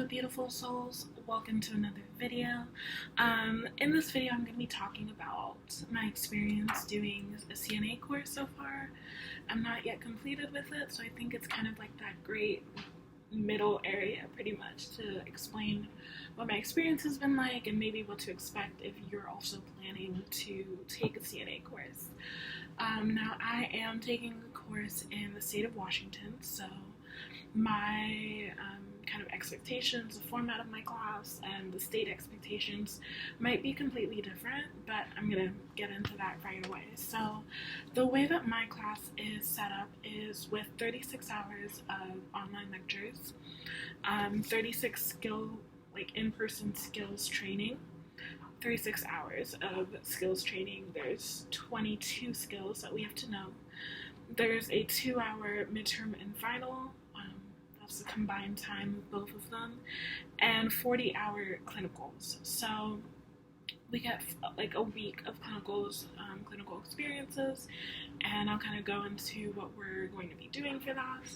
Hello beautiful souls, welcome to another video. In this video I'm going to be talking about my experience doing a CNA course so far. I'm not yet completed with it, so I think it's kind of like that great middle area pretty much to explain what my experience has been like and maybe what to expect if you're also planning to take a CNA course. Now I am taking a course in the state of Washington, so my kind of expectations, the format of my class, and the state expectations might be completely different, but I'm going to get into that right away. So the way that my class is set up is with 36 hours of online lectures, 36 in-person skills training, 36 hours of skills training. There's 22 skills that we have to know. There's a 2-hour midterm and final. That's the combined time of both of them, and 40-hour clinicals. So we get like a week of clinicals, clinical experiences, and I'll kind of go into what we're going to be doing for that.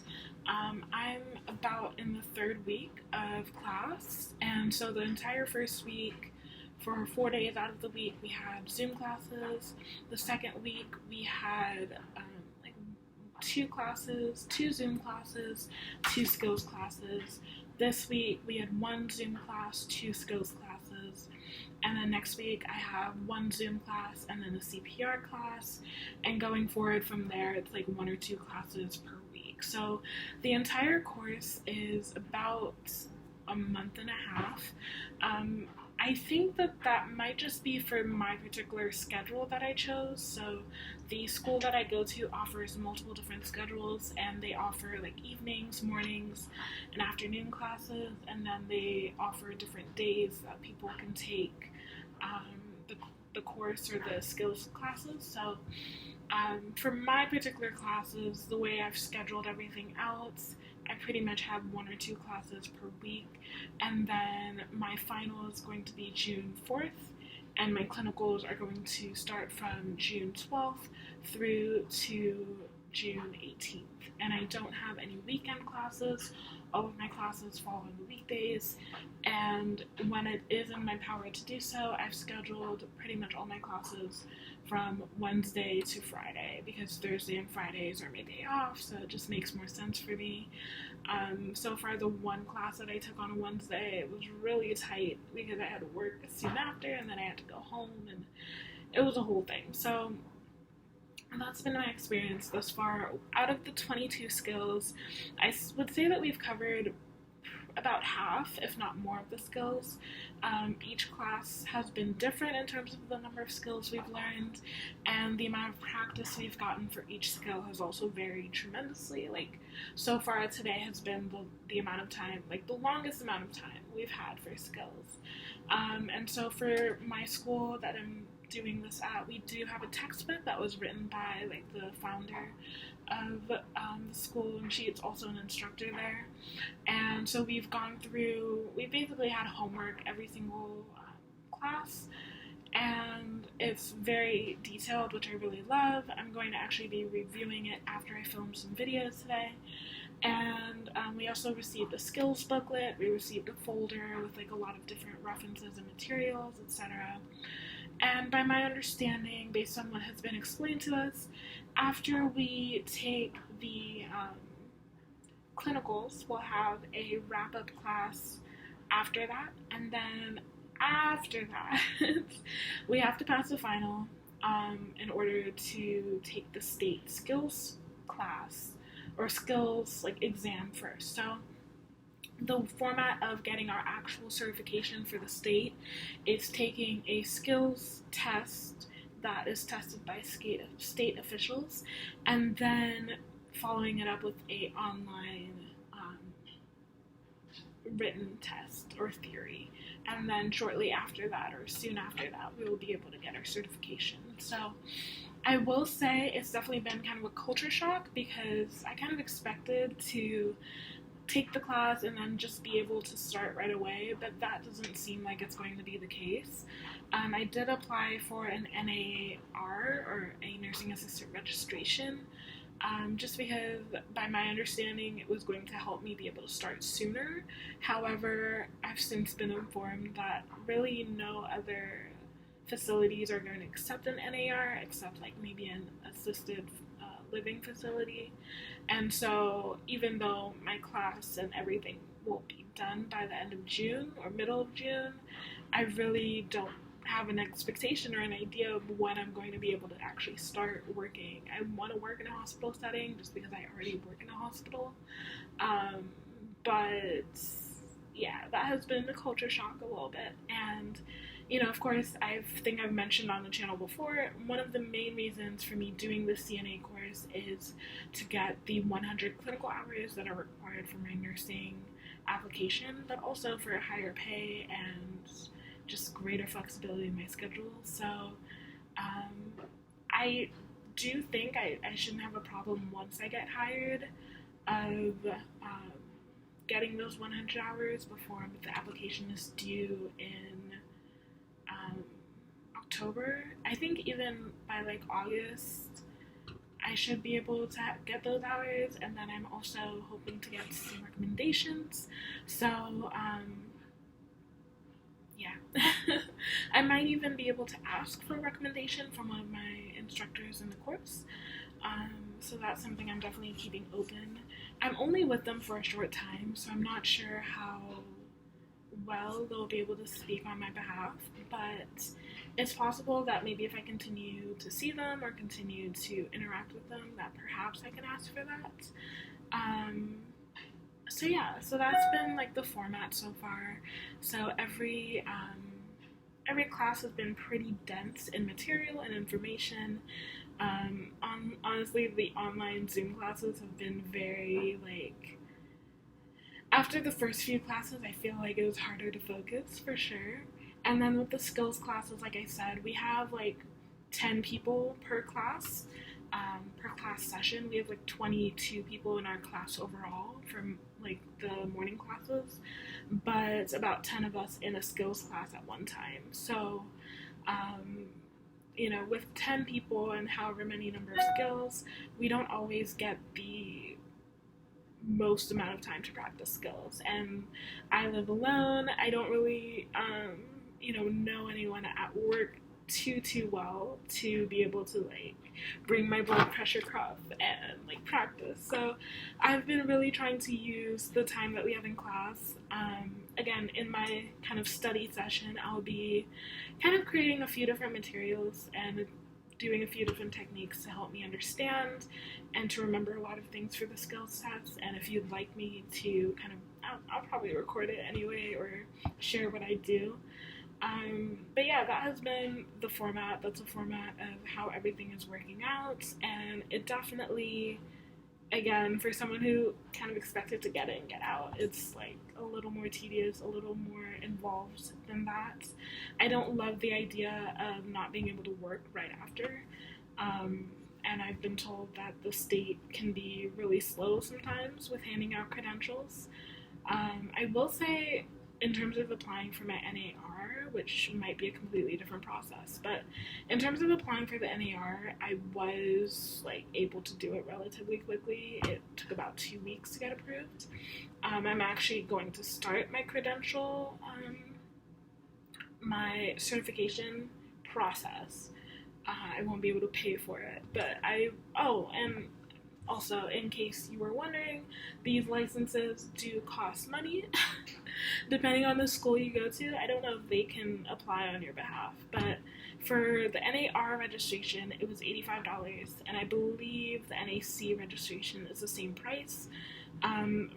I'm about in the third week of class, and so the entire first week, for 4 days out of the week, we had Zoom classes. The second week we had 2 classes, 2 Zoom classes, 2 skills classes. This week we had 1 Zoom class, 2 skills classes, and then next week I have 1 Zoom class and then a CPR class, and going forward from there it's like 1 or 2 classes per week. So the entire course is about a month and a half. I think that might just be for my particular schedule that I chose. So the school that I go to offers multiple different schedules, and they offer like evenings, mornings, and afternoon classes, and then they offer different days that people can take the course or the skills classes. So for my particular classes, the way I've scheduled everything out, I pretty much have 1 or 2 classes per week, and then my final is going to be June 4th, and my clinicals are going to start from June 12th through to June 18th, and I don't have any weekend classes. All of my classes fall on the weekdays, and when it is in my power to do so, I've scheduled pretty much all my classes from Wednesday to Friday, because Thursday and Fridays are my day off, so it just makes more sense for me. So far, the one class that I took on a Wednesday, it was really tight because I had to work soon after, and then I had to go home, and it was a whole thing. So that's been my experience thus far. Out of the 22 skills, I would say that we've covered about half, if not more, of the skills. Each class has been different in terms of the number of skills we've learned, and the amount of practice we've gotten for each skill has also varied tremendously. Like, so far today has been the amount of time, like the longest amount of time we've had for skills. And so for my school that I'm doing this at, we do have a textbook that was written by like the founder of the school, and she's also an instructor there. And so we basically had homework every single class, and it's very detailed, which I really love. I'm going to actually be reviewing it after I film some videos today. And we also received a skills booklet. We received a folder with like a lot of different references and materials, etc. And by my understanding, based on what has been explained to us, after we take the clinicals, we'll have a wrap-up class after that, and then after that, we have to pass the final in order to take the state skills class, or skills like exam first. So the format of getting our actual certification for the state is taking a skills test that is tested by state officials, and then following it up with a online written test or theory, and then shortly after that, or soon after that, we will be able to get our certification. So I will say it's definitely been kind of a culture shock, because I kind of expected to take the class and then just be able to start right away, but that doesn't seem like it's going to be the case. I did apply for an NAR, or a nursing assistant registration, just because by my understanding it was going to help me be able to start sooner. However, I've since been informed that really no other facilities are going to accept an NAR except like maybe an assisted living facility. And so even though my class and everything will be done by the end of June or middle of June, I really don't have an expectation or an idea of when I'm going to be able to actually start working. I want to work in a hospital setting just because I already work in a hospital. But yeah, that has been a culture shock a little bit. And of course, I think I've mentioned on the channel before, one of the main reasons for me doing the CNA course is to get the 100 clinical hours that are required for my nursing application, but also for higher pay and just greater flexibility in my schedule. So I do think I shouldn't have a problem once I get hired of getting those 100 hours before the application is due in October. I think even by like August I should be able to get those hours, and then I'm also hoping to get some recommendations. So yeah. I might even be able to ask for a recommendation from one of my instructors in the course. So that's something I'm definitely keeping open. I'm only with them for a short time, so I'm not sure how well they'll be able to speak on my behalf, but it's possible that maybe if I continue to see them or continue to interact with them, that perhaps I can ask for that. So yeah, so that's been like the format so far. So every class has been pretty dense in material and information. Honestly, the online Zoom classes have been very like, after the first few classes, I feel like it was harder to focus for sure. And then with the skills classes, like I said, we have like 10 people per class session. We have like 22 people in our class overall from like the morning classes, but about 10 of us in a skills class at one time. So, with 10 people and however many number of skills, we don't always get the most amount of time to practice skills. And I live alone. I don't really, know anyone at work too well to be able to like bring my blood pressure cuff and like practice. So I've been really trying to use the time that we have in class. Again, in my kind of study session, I'll be kind of creating a few different materials and doing a few different techniques to help me understand and to remember a lot of things for the skills tests. And if you'd like me to kind of, I'll probably record it anyway or share what I do. But yeah, that has been the format. That's a format of how everything is working out, and it definitely, again, for someone who kind of expected to get in, get out, it's like a little more tedious, a little more involved than that. I don't love the idea of not being able to work right after, and I've been told that the state can be really slow sometimes with handing out credentials. I will say, in terms of applying for my NAR, which might be a completely different process, but in terms of applying for the NAR, I was like able to do it relatively quickly. It took about 2 weeks to get approved. I'm actually going to start my credential, my certification process. I won't be able to pay for it, but and also, in case you were wondering, these licenses do cost money. Depending on the school you go to, I don't know if they can apply on your behalf, but for the NAR registration, it was $85, and I believe the NAC registration is the same price.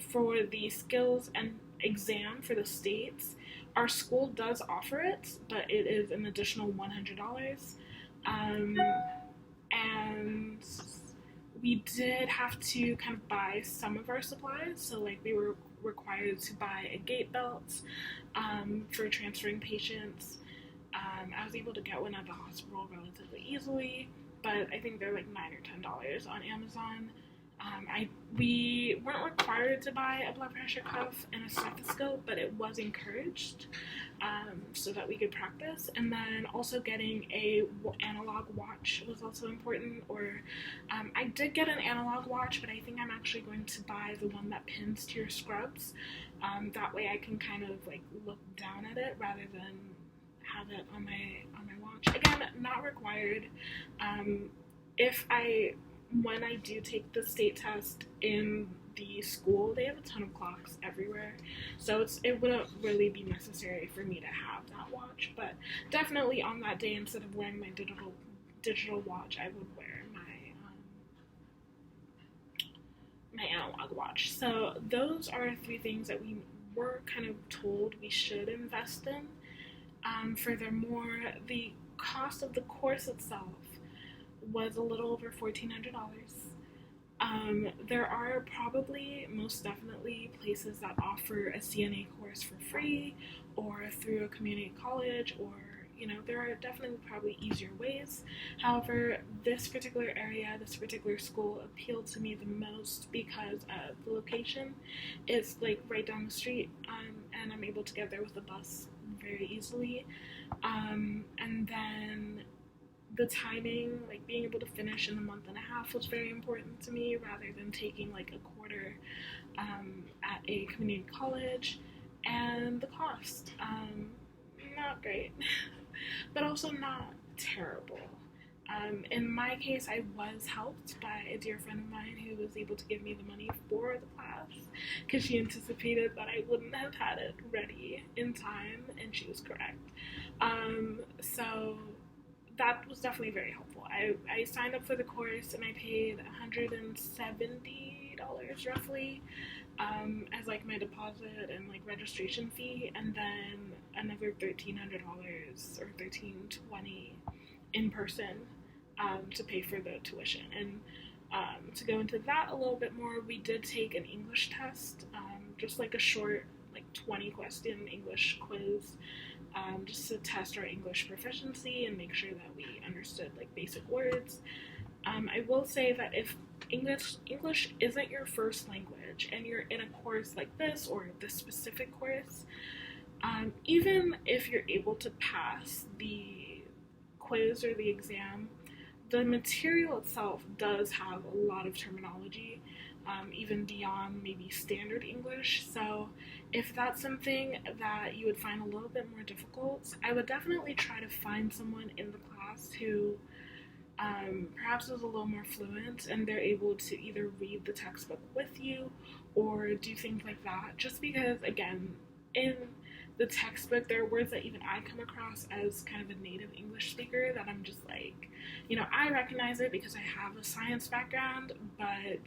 For the skills and exam for the states, our school does offer it, but it is an additional $100. And we did have to kind of buy some of our supplies, so like we were required to buy a gait belt for transferring patients. I was able to get one at the hospital relatively easily, but I think they're like $9 or $10 on Amazon. We weren't required to buy a blood pressure cuff and a stethoscope, but it was encouraged so that we could practice. And then also getting a analog watch was also important. Or I did get an analog watch, but I think I'm actually going to buy the one that pins to your scrubs. That way I can kind of like look down at it rather than have it on my watch. Again, not required. When I do take the state test in the school, they have a ton of clocks everywhere, so it wouldn't really be necessary for me to have that watch. But definitely on that day, instead of wearing my digital watch, I would wear my analog watch. So those are 3 things that we were kind of told we should invest in. Furthermore, the cost of the course itself was a little over $1,400. There are probably, most definitely, places that offer a CNA course for free or through a community college, or, you know, there are definitely probably easier ways. However, this particular area, this particular school appealed to me the most because of the location. It's like right down the street, and I'm able to get there with a bus very easily. And then the timing, like being able to finish in a month and a half, was very important to me, rather than taking like a quarter at a community college. And the cost, not great, but also not terrible. In my case, I was helped by a dear friend of mine who was able to give me the money for the class, because she anticipated that I wouldn't have had it ready in time, and she was correct. So that was definitely very helpful. I signed up for the course and I paid $170 roughly as like my deposit and like registration fee, and then another $1,300 or $1,320 in person to pay for the tuition. And to go into that a little bit more, we did take an English test, just like a short, like 20-question English quiz, just to test our English proficiency and make sure that we understood like basic words. I will say that if English isn't your first language and you're in a course like this or this specific course, even if you're able to pass the quiz or the exam, the material itself does have a lot of terminology, even beyond maybe standard English. So if that's something that you would find a little bit more difficult, I would definitely try to find someone in the class who perhaps is a little more fluent, and they're able to either read the textbook with you or do things like that. Just because, again, in the textbook, there are words that even I come across as kind of a native English speaker that I'm just like, you know, I recognize it because I have a science background, but,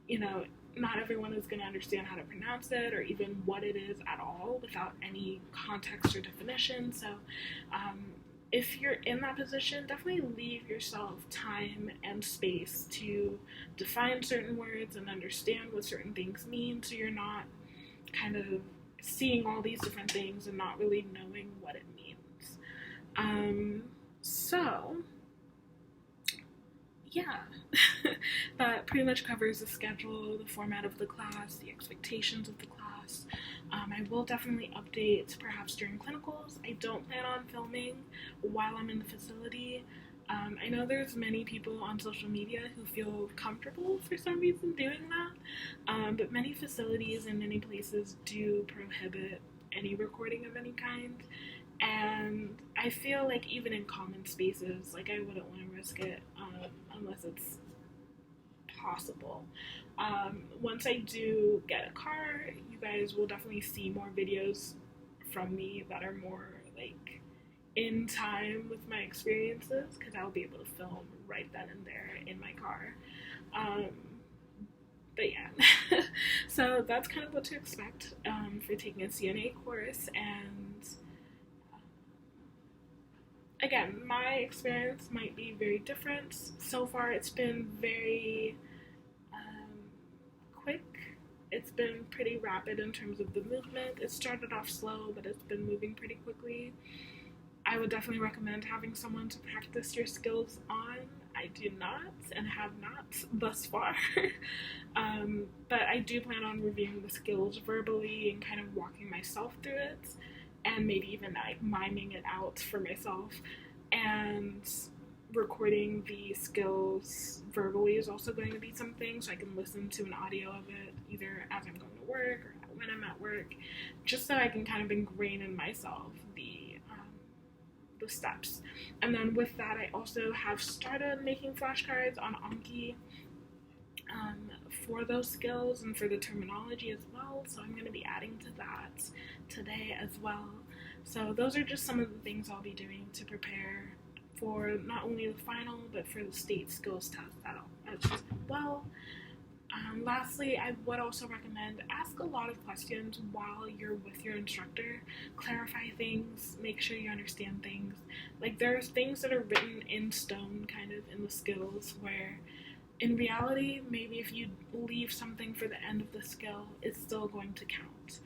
you know, not everyone is going to understand how to pronounce it or even what it is at all without any context or definition. So if you're in that position, definitely leave yourself time and space to define certain words and understand what certain things mean, so you're not kind of seeing all these different things and not really knowing what it means. So yeah, that pretty much covers the schedule, the format of the class, the expectations of the class. I will definitely update perhaps during clinicals. I don't plan on filming while I'm in the facility. I know there's many people on social media who feel comfortable for some reason doing that, but many facilities and many places do prohibit any recording of any kind. And I feel like even in common spaces, like I wouldn't want to risk it unless it's possible. Once I do get a car, you guys will definitely see more videos from me that are more like in time with my experiences, because I'll be able to film right then and there in my car. But yeah, so that's kind of what to expect for taking a CNA course. And again, my experience might be very different. So far, it's been very quick. It's been pretty rapid in terms of the movement. It started off slow, but it's been moving pretty quickly. I would definitely recommend having someone to practice your skills on. I do not and have not thus far. But I do plan on reviewing the skills verbally and kind of walking myself through it, and maybe even like miming it out for myself. And recording the skills verbally is also going to be something, so I can listen to an audio of it either as I'm going to work or when I'm at work, just so I can kind of ingrain in myself the steps. And then with that, I also have started making flashcards on Anki for those skills and for the terminology as well, so I'm going to be adding to that today as well. So those are just some of the things I'll be doing to prepare for not only the final, but for the state skills test as well. Lastly, I would also recommend ask a lot of questions while you're with your instructor. Clarify things, make sure you understand things. Like, there's things that are written in stone kind of in the skills where in reality, maybe if you leave something for the end of the skill, it's still going to count.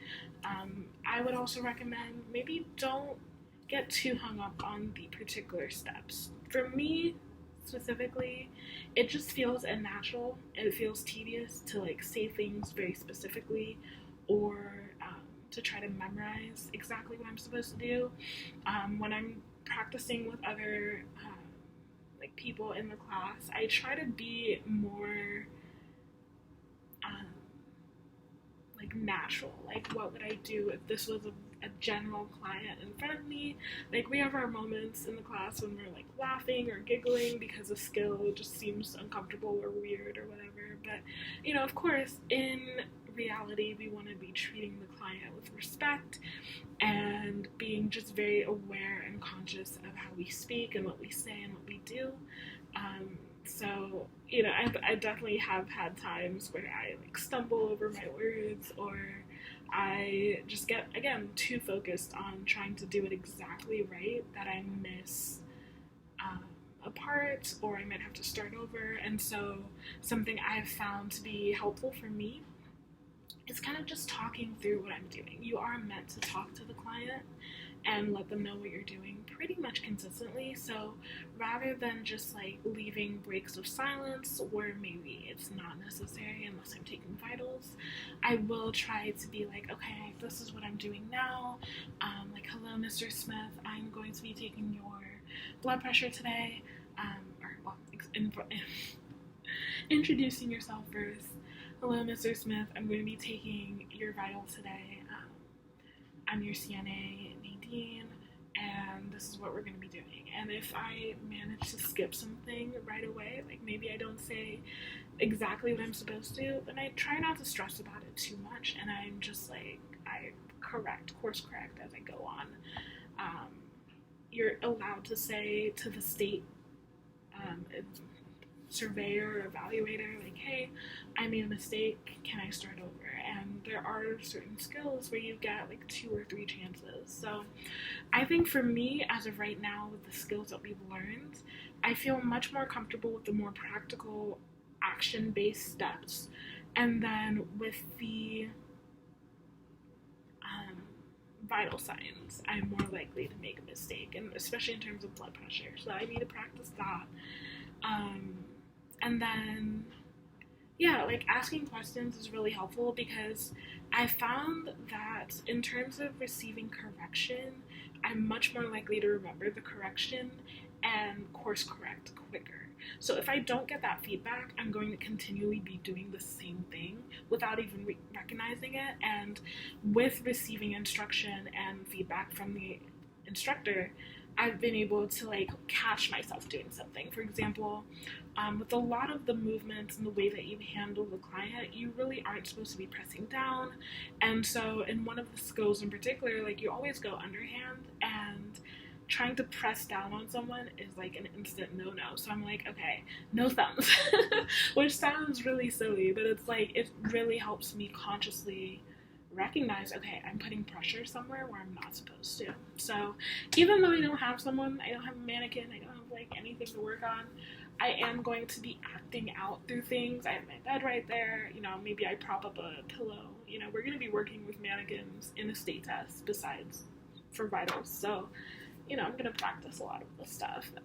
I would also recommend maybe don't get too hung up on the particular steps. For me, specifically, it just feels unnatural and it feels tedious to like say things very specifically or to try to memorize exactly what I'm supposed to do. When I'm practicing with other like people in the class, I try to be more like natural. Like, what would I do if this was a general client in front of me? Like, we have our moments in the class when we're like laughing or giggling because a skill just seems uncomfortable or weird or whatever. But, you know, of course, in reality, we want to be treating the client with respect and being just very aware and conscious of how we speak and what we say and what we do. So, you know, I definitely have had times where I like stumble over my words, or I just get, again, too focused on trying to do it exactly right that I miss a part, or I might have to start over. And so something I've found to be helpful for me is kind of just talking through what I'm doing. You are meant to talk to the client and let them know what you're doing pretty much consistently. So rather than just like leaving breaks of silence where maybe it's not necessary unless I'm taking vitals, I will try to be like, okay, this is what I'm doing now. Like, hello, Mr. Smith, I'm going to be taking your blood pressure today. Introducing yourself first. Hello, Mr. Smith, I'm going to be taking your vitals today. I'm your CNA, Nadine, and this is what we're going to be doing. And if I manage to skip something right away, like maybe I don't say exactly what I'm supposed to, then I try not to stress about it too much, and I'm just like, I course correct as I go on. You're allowed to say to the state surveyor or evaluator, like, hey, I made a mistake, can I start over? And there are certain skills where you get like 2 or 3 chances. So I think for me, as of right now, with the skills that we've learned, I feel much more comfortable with the more practical action-based steps. And then with the vital signs, I'm more likely to make a mistake, and especially in terms of blood pressure. So I need to practice that. And then, yeah, like asking questions is really helpful, because I found that in terms of receiving correction, I'm much more likely to remember the correction and course correct quicker. So if I don't get that feedback, I'm going to continually be doing the same thing without even recognizing it. And with receiving instruction and feedback from the instructor, I've been able to like catch myself doing something. For example, with a lot of the movements and the way that you handle the client, you really aren't supposed to be pressing down. And so in one of the skills in particular, like, you always go underhand, and trying to press down on someone is like an instant no-no. So I'm like, okay, no thumbs, which sounds really silly, but it's like, it really helps me consciously recognize, okay, I'm putting pressure somewhere where I'm not supposed to. So even though I don't have someone, I don't have a mannequin, I don't have like anything to work on, I am going to be acting out through things. I have my bed right there, you know, maybe I prop up a pillow, you know, we're going to be working with mannequins in a state test besides for vitals. So, you know, I'm going to practice a lot of this stuff.